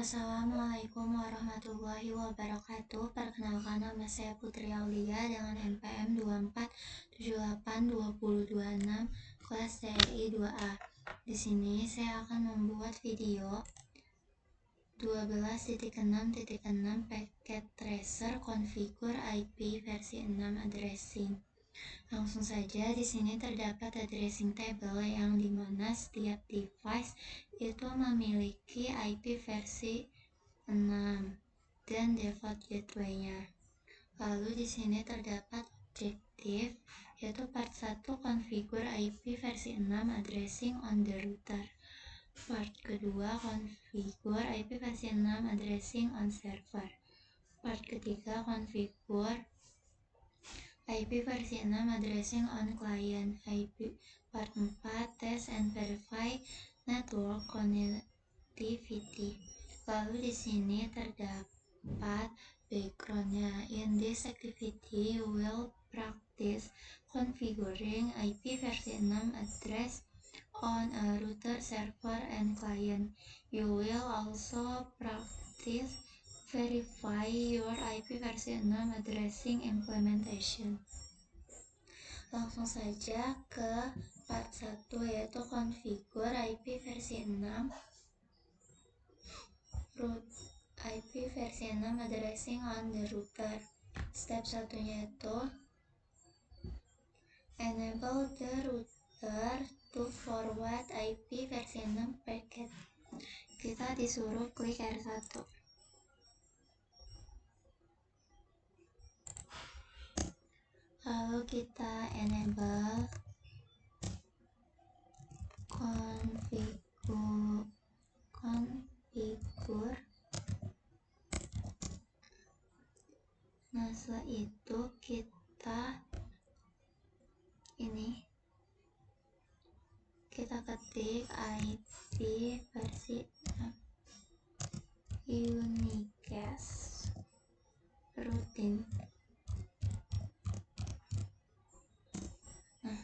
Assalamualaikum warahmatullahi wabarakatuh. Perkenalkan, nama saya Putri Aulia dengan NPM 24782026 kelas TRI 2A. Di sini saya akan membuat video 12.6.6 Packet Tracer Configure IP versi 6 addressing. Langsung saja, di sini terdapat addressing table yang dimana setiap device itu memiliki IP versi 6 dan default gateway-nya. Lalu di sini terdapat objektif, yaitu part 1 configure IP versi 6 addressing on the router. Part kedua configure IP versi 6 addressing on server. Part ketiga configure IP versi 6 addressing on client IP. Part 4 test and verify network connectivity. Lalu di sini terdapat backgroundnya. In this activity you will practice configuring IP versi 6 address on a router, server, and client. You will also practice verify your IP versi 6 addressing implementation. Langsung saja ke part 1, yaitu configure IP versi 6 IP versi 6 addressing on the router. Step satunya itu enable the router to forward IP versi 6 packet. Kita disuruh klik R1. Lalu kita enable configure. Nah, setelah itu kita ketik IP versi 6 unicast routine. Nah,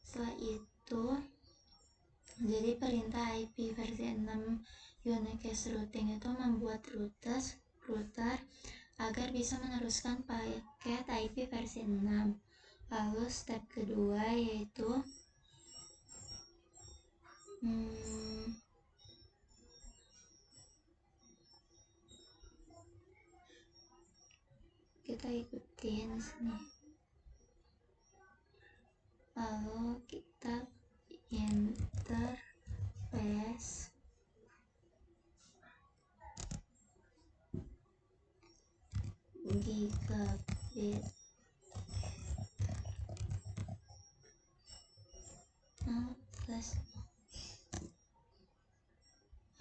setelah itu jadi perintah IP versi 6 unicast routing itu membuat router agar bisa meneruskan paket IP versi 6. Lalu step kedua yaitu kita ikutin sini. Lalu kita enter pass gigabit.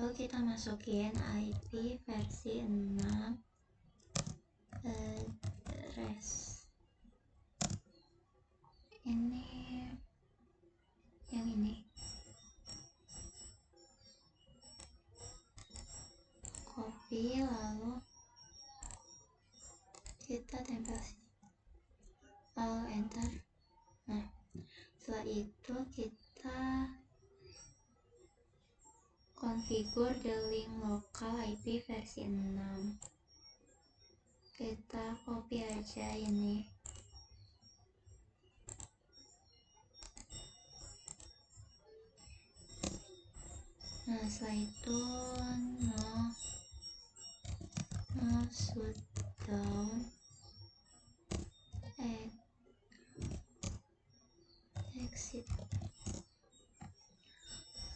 Lalu kita masukin IP versi 6 address. Yang ini copy, lalu kita tempel sini, lalu enter. Nah, setelah itu kita configure the link local IP versi 6. Kita copy aja ini. Nah, setelah itu no shutdown exit.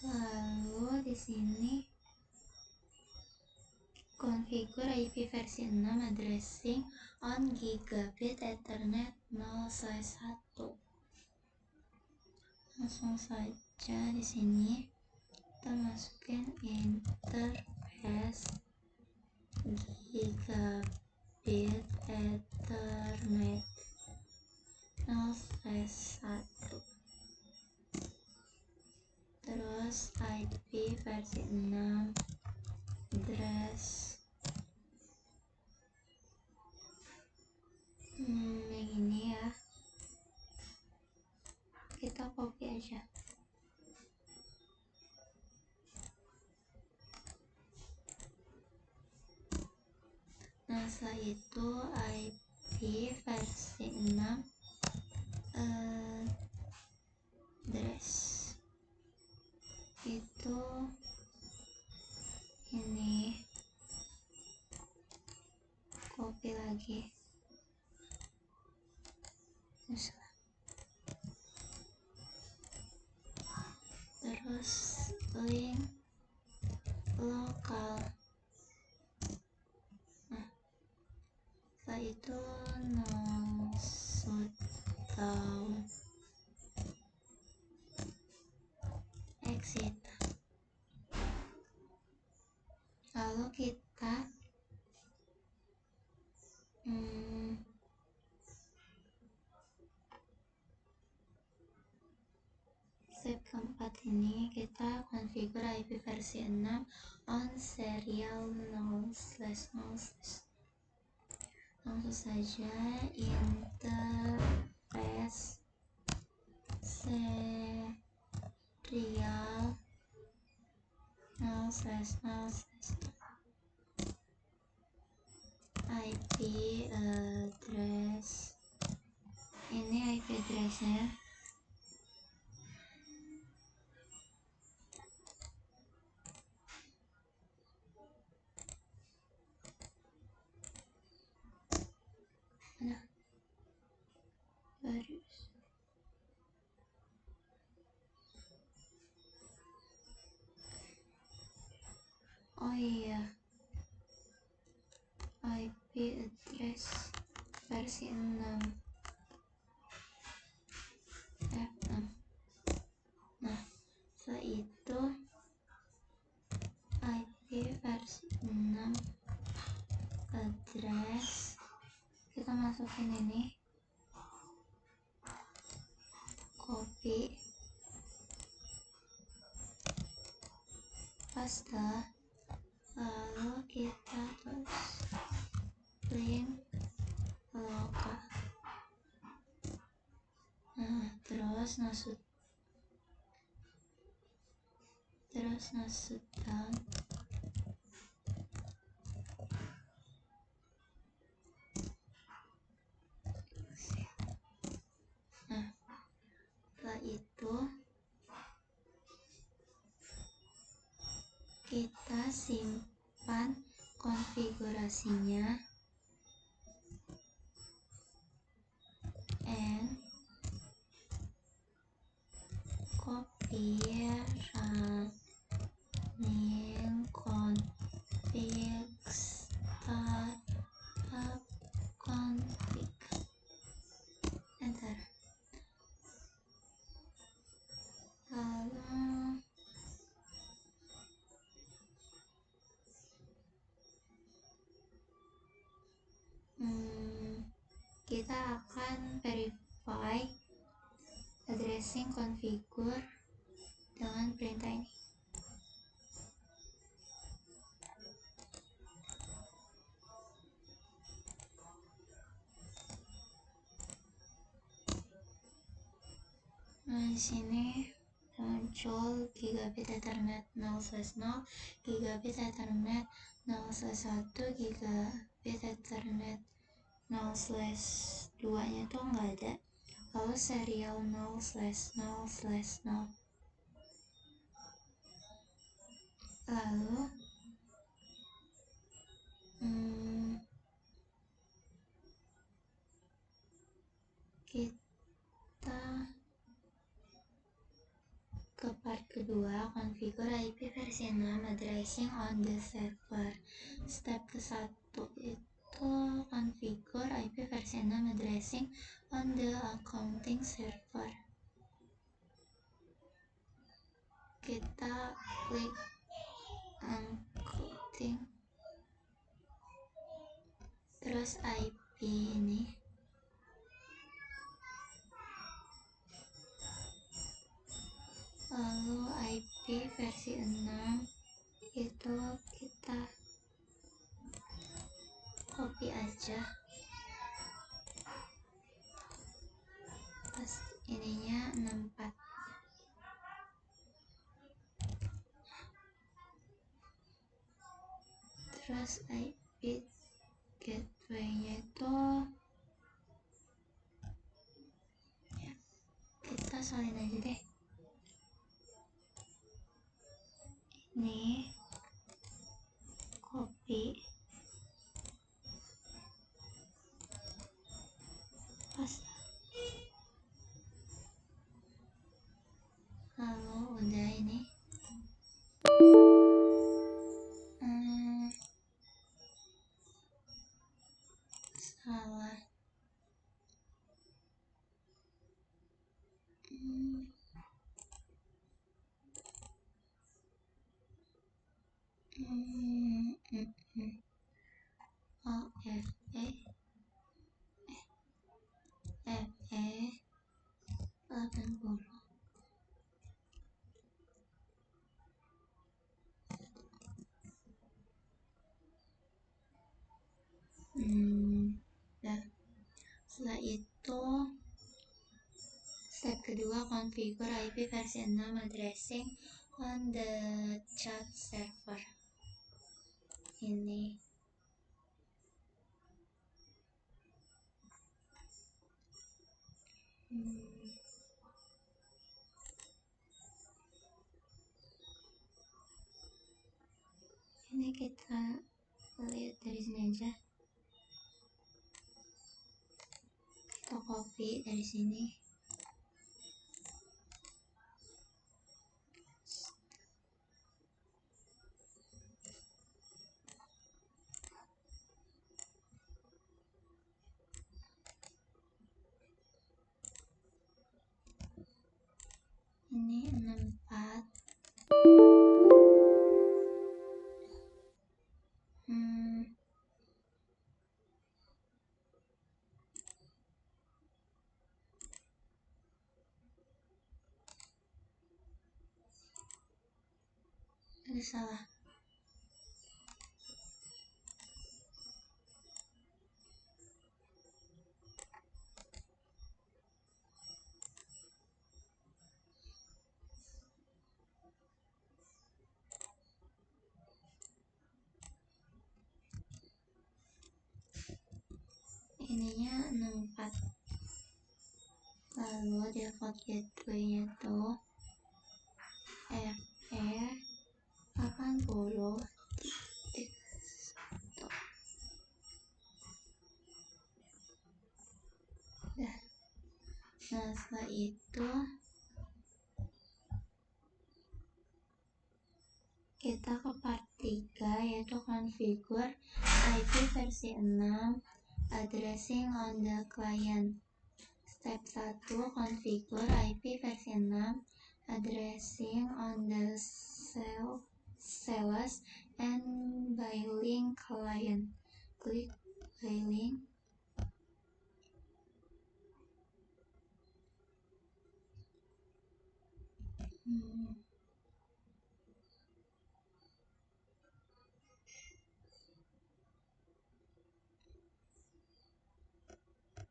Lalu di sini configure IP versi 6 addressing on gigabit ethernet 0/1. Langsung saja di sini kita masukin interface gigabit ethernet 0/1. Terus IP versi 6 address yang ini ya, kita copy aja. Nah, setelah itu IP versi 6 address itu ini copy lagi, terus link lokal. Nah, setelah itu no shutdown, exit. Lalu kita step keempat ini kita configure IP versi 6 on serial 0/0/. Langsung saja interface serial 0/0/. IP address, ini IP addressnya. Nah, baris. Oh iya, IP address versi 6 F6. Nah, setelah itu IP versi 6 address kita masukin ini, copy, paste, lalu kita terus link lokal. Nah, terus no shutdown, nah setelah itu kita simpan konfigurasinya and copy running config startup config, enter. Lalu kita akan verify addressing configure dengan perintah ini. Nah, di sini muncul gigabit ethernet 0/0, gigabit ethernet 0/1, gigabit ethernet 0/2 nya tuh nggak ada. Lalu serial 0/0/0. Lalu kita ke part kedua, configure IP versi 6 addressing on the server. Step ke-1 itu configure IP versi 6 addressing on the accounting server. Kita klik accounting, terus IP ini, lalu IP versi 6 itu kita copy aja, pas ininya 64, terus IP gateway-nya itu ya, kita salin aja deh. Ini copy, paste, lalu udah ini salah. FE 80. Nah, setelah itu step kedua, configure IP versi 6 addressing on the chat server. Ini ini kita lihat dari sini aja, kita copy dari sini, ini 64. Ini salah. Ininya 64. Lalu default gateway-nya tuh FE 80. Nah, setelah itu kita ke part 3, yaitu configure IP versi 6 addressing on the client. Step 1, configure IP versi 6 addressing on the sales and billing client. Klik billing.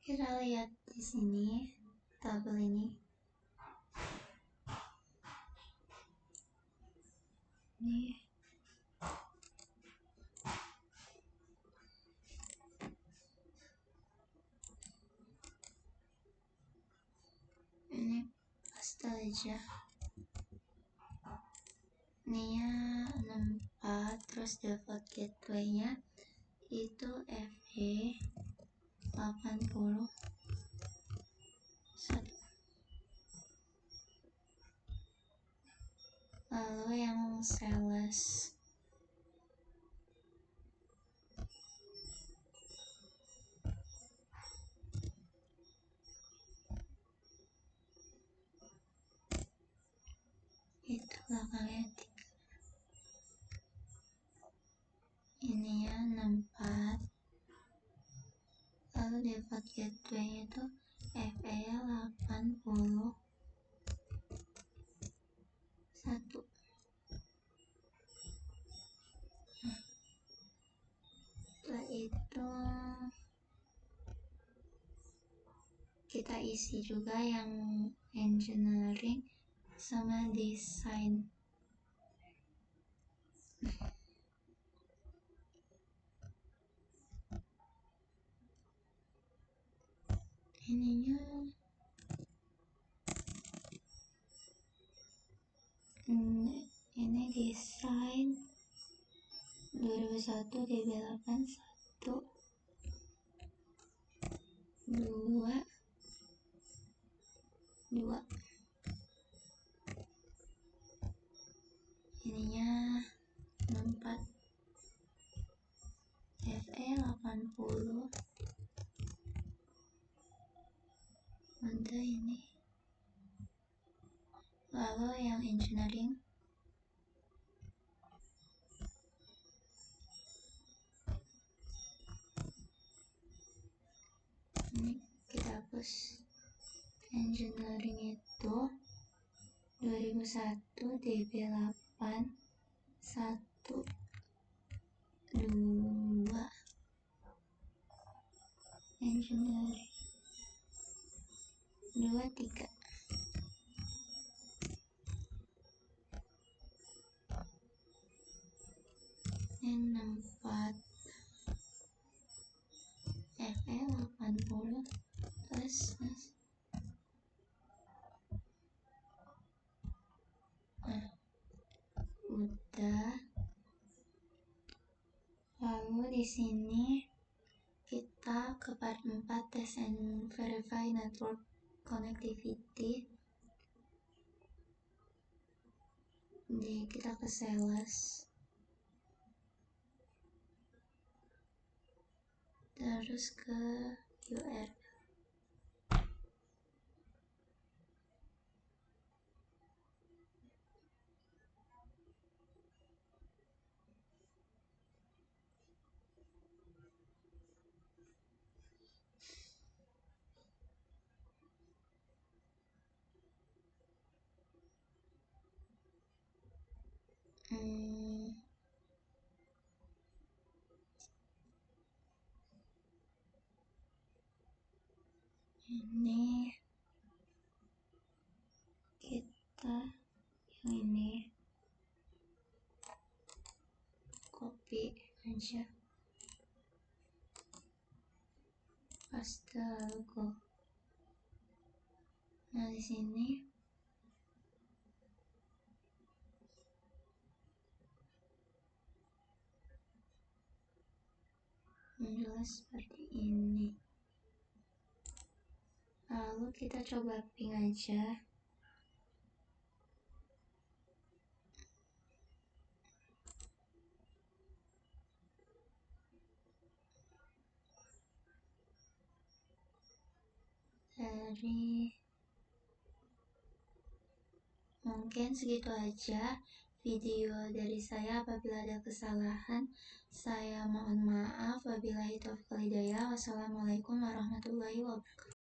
Kita lihat di sini tabel ini. Ini paste aja. Ini ya 64, terus default gateway-nya itu FE 80. Lalu yang sales itu belakangnya 3. Ini ya 64. Lalu default gateway itu FE 81. Setelah itu kita isi juga yang engineering sama desain. design 2001 DB8 1 2 2 ininya 64 FE 80 Honda ini. Lalu yang engineering ini kita hapus. Engineering itu 2001 DB8 1 2 engineering 2 3 64 FE 80 terus udah. Lalu di sini kita ke part 4, test and verify network connectivity. Kita ke sales, terus ke UR. Ini kita yang ini copy aja, paste logo. Nah di sini muncul seperti ini. Lalu kita coba ping aja. Dari mungkin segitu aja video dari saya. Apabila ada kesalahan, saya mohon maaf. Wabillahi taufiq wal hidayah. Wassalamualaikum warahmatullahi wabarakatuh.